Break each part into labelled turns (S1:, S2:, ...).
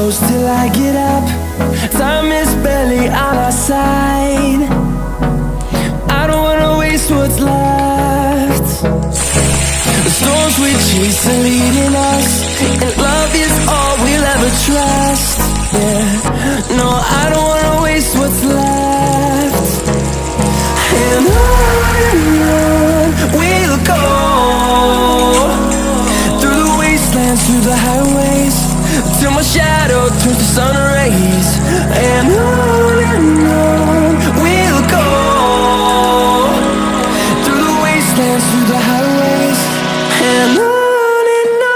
S1: close till I get up. Time is barely on our side. I don't wanna waste what's left. The storms we chase are leading us, and love is all we'll ever trust. Yeah, no, I don't wanna waste what's left. And on we'll go, through the wastelands, through the highways, till my shadow turns to sun rays. And on we'll go, through the wastelands, through the highways, and on we'll go.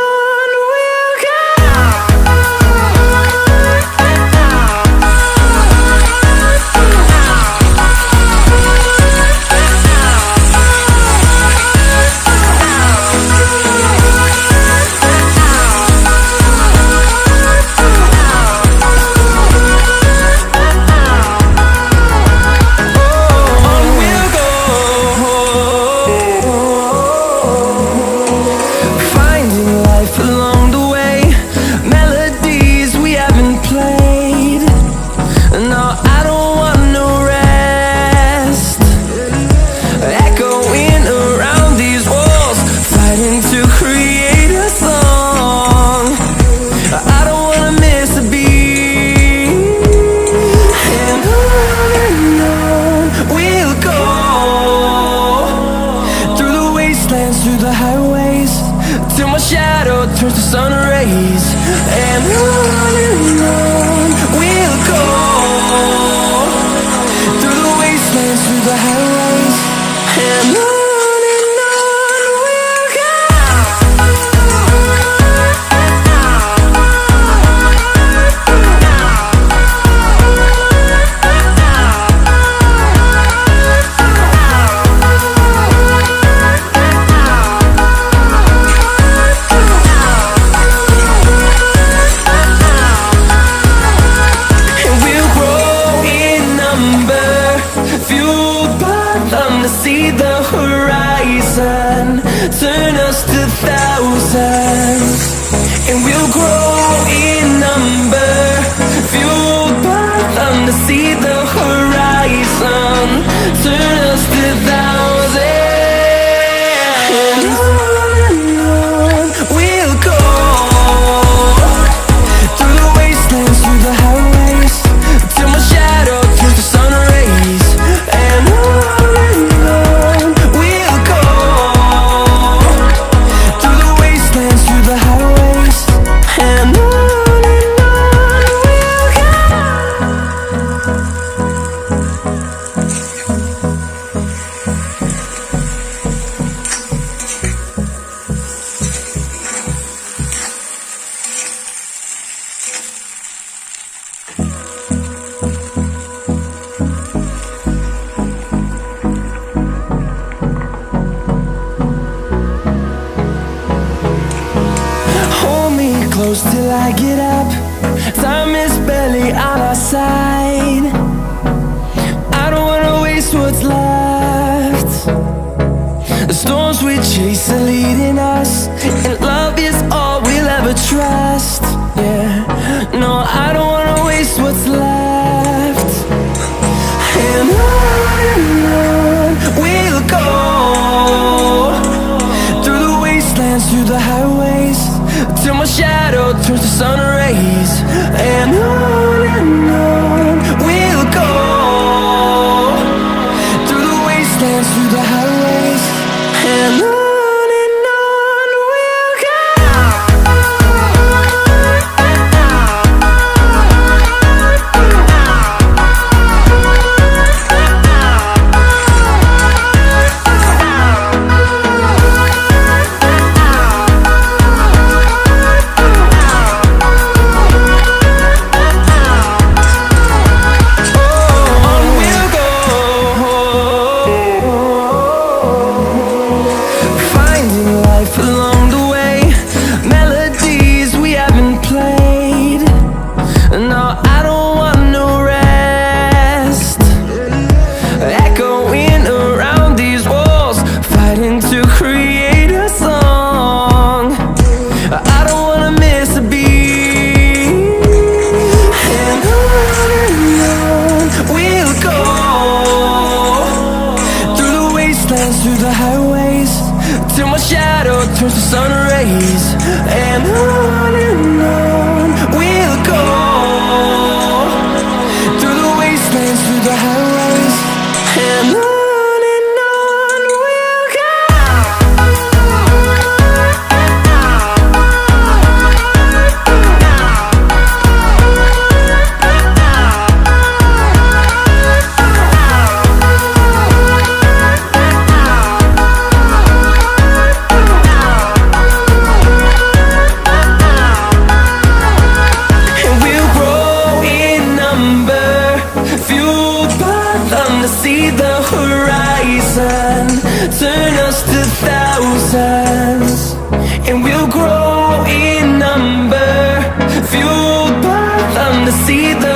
S1: Through the highways, till my shadow turns to sun rays. And on we'll go, through the wastelands, through the highways, and on we'll go. See the horizon, turn us to thousands, and we'll grow in number, fueled by them to see the horizon, turn us to thousands, and on we'll go, through the wastelands, through the highways, till my shadow turns to sun rays. And close till I get up. Time is barely on our side. I don't wanna waste what's left. The storms we chase are leading us, and love is all we'll ever trust. Yeah, no, I don't wanna waste what's left. And on we'll go, through the wastelands, through the highways, till my shadow turns to sun rays. And on we'll go, through the wastelands, through the highways, and on. We'll go. rise, and on we'll go, through the wastelands, through the highways, and on we'll go. See the horizon, turn us to thousands, and we'll grow in number, fueled by them to see the